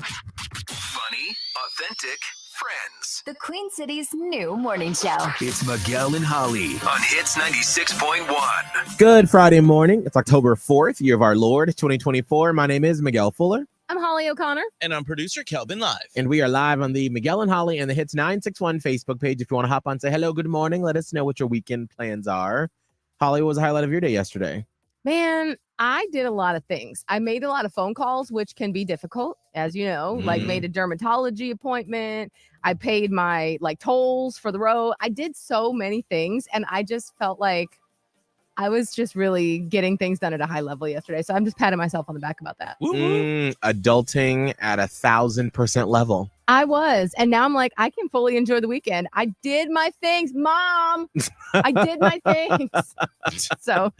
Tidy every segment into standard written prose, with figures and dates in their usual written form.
Funny, authentic friends. The Queen City's new morning show. It's Miguel and Holly on Hits 96.1. Good Friday morning. It's October 4th, year of our Lord, 2024. My name is Miguel Fuller. I'm Holly O'Connor. And I'm producer Kelvin Live. And we are live on the Miguel and Holly and the Hits 961 Facebook page. If you want to hop on, say hello, good morning. Let us know what your weekend plans are. Holly, what was the highlight of your day yesterday? Man, I did a lot of things. I made a lot of phone calls, which can be difficult, as you know, like made a dermatology appointment. I paid my tolls for the road. I did so many things, and I just felt like I was just really getting things done at a high level yesterday. So I'm just patting myself on the back about that. Adulting at 1,000% level. I was. And now I'm like, I can fully enjoy the weekend. I did my things, Mom. I did my things. So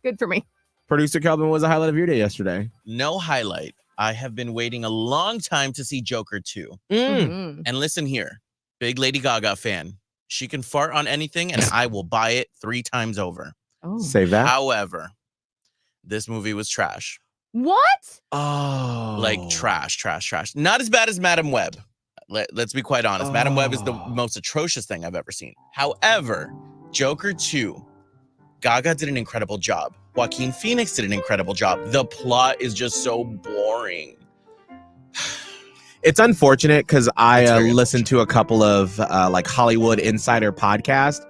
good for me. Producer Kelvin, what was the highlight of your day yesterday? No highlight. I have been waiting a long time to see Joker 2. Mm-hmm. And listen here, big Lady Gaga fan. She can fart on anything and I will buy it 3 times over. Oh. Save that. However, this movie was trash. What? Oh. Like trash. Not as bad as Madam Web. Let's be quite honest. Madam Web is the most atrocious thing I've ever seen. However, Joker 2, Gaga did an incredible job. Joaquin Phoenix did an incredible job. The plot is just so boring. It's unfortunate because I listened to a couple of Hollywood Insider podcasts,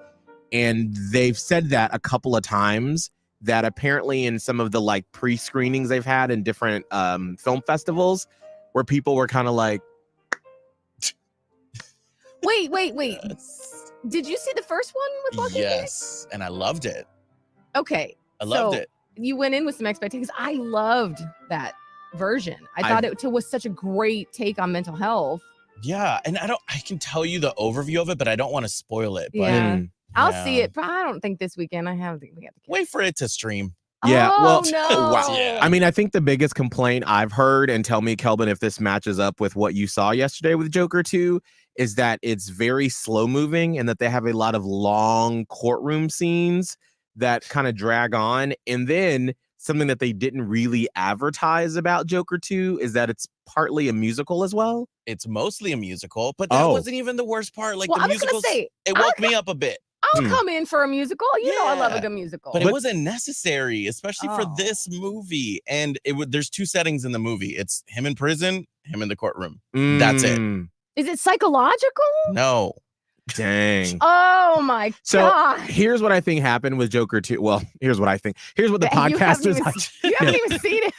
and they've said that a couple of times that apparently in some of the pre-screenings they've had in different film festivals where people were kind of like, Wait. Yes. Did you see the first one with Joaquin Phoenix? Yes, and I loved it. Okay. I loved it. You went in with some expectations. I loved that version. I thought it was such a great take on mental health. Yeah, and I can tell you the overview of it, but I don't want to spoil it. But Yeah. I'll see it, but I don't think this weekend. We have the kids. Wait for it to stream. Yeah, oh, no. Wow. Yeah. I mean, I think the biggest complaint I've heard, and tell me, Kelvin, if this matches up with what you saw yesterday with Joker 2, is that it's very slow moving and that they have a lot of long courtroom scenes that kind of drag on. And then something that they didn't really advertise about Joker 2 is that it's partly a musical as well. It's mostly a musical, but that wasn't even the worst part. Well, The I was musicals, gonna say, it woke me up a bit. I'll come in for a musical. You know I love a good musical. But it wasn't necessary, especially for this movie. And there's 2 settings in the movie. It's him in prison, him in the courtroom. That's it. Is it psychological? No. Dang. Oh my God. Here's what I think happened with Joker 2. Well, here's what I think. Here's what the podcasters You haven't even seen it.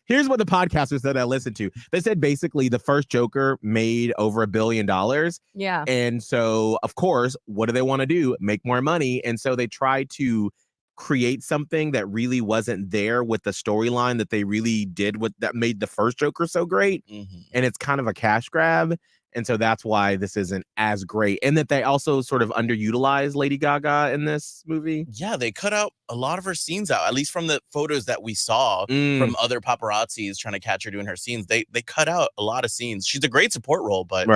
Here's what the podcasters that I listened to. They said basically the first Joker made over $1 billion. Yeah. And so, of course, what do they want to do? Make more money. And so they try to create something that really wasn't there with the storyline that they really did that made the first Joker so great. And it's kind of a cash grab. And so that's why this isn't as great. And that they also sort of underutilized Lady Gaga in this movie. Yeah, they cut out a lot of her scenes out, at least from the photos that we saw from other paparazzis trying to catch her doing her scenes. They cut out a lot of scenes. She's a great support role, but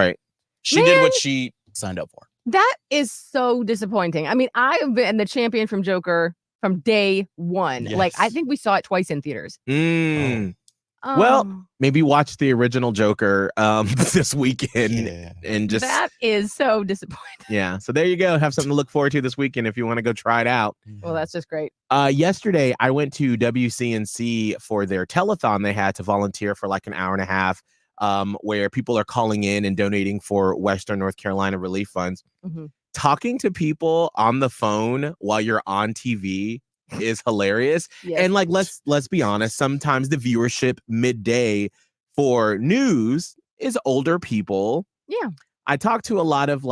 she did what she signed up for. That is so disappointing. I mean, I have been the champion from Joker from day one. Yes. I think we saw it twice in theaters. Well, maybe watch the original Joker this weekend and just that is so disappointing. Yeah. So there you go. Have something to look forward to this weekend if you want to go try it out. Well, that's just great. Yesterday, I went to WCNC for their telethon. They had to volunteer for an hour and a half where people are calling in and donating for Western North Carolina relief funds. Talking to people on the phone while you're on TV is hilarious. Yes. And let's be honest, sometimes the viewership midday for news is older people. Yeah. I talked to a lot of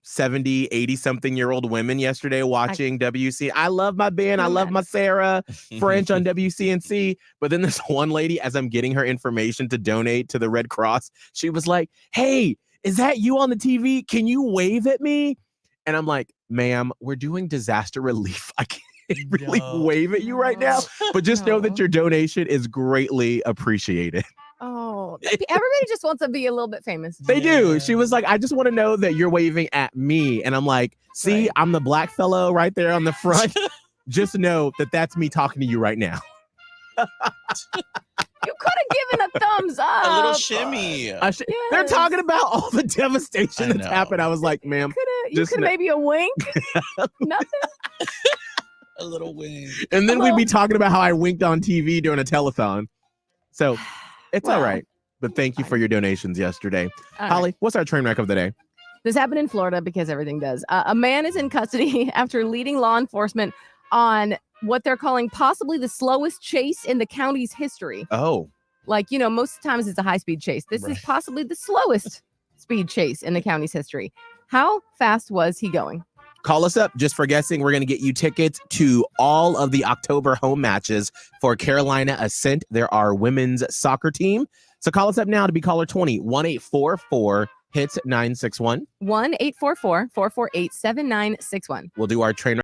70, 80 something year old women yesterday watching WC. I love my Ben. I love my Sarah French on WCNC. But then this one lady, as I'm getting her information to donate to the Red Cross, she was like, "Hey, is that you on the TV? Can you wave at me?" And I'm like, "Ma'am, we're doing disaster relief. I can't really wave at you right now, but just know that your donation is greatly appreciated." Oh, everybody just wants to be a little bit famous. They do. She was like, "I just want to know that you're waving at me." And I'm like, "See, I'm the black fellow right there on the front. Just know that that's me talking to you right now." You could have given a thumbs up. A little shimmy. They're Yes. talking about all the devastation I that's know. happened. I was like, ma'am. You Just could no- maybe a wink. Nothing. A little wing. And then Well- we'd be talking about how I winked on TV during a telethon. So it's all Well, right. But thank you for your donations yesterday. All right. Holly, what's our train wreck of the day? This happened in Florida because everything does. A man is in custody after leading law enforcement on what they're calling possibly the slowest chase in the county's history. Oh, Like, most of the times it's a high-speed chase. This Right. is possibly the slowest speed chase in the county's history. How fast was he going? call us up just for guessing. We're going to get you tickets to all of the October home matches for Carolina Ascent. They're our women's soccer team. So call us up now to be caller 20, 1-844-HITS-961. 1-844-448-7961. We'll do our train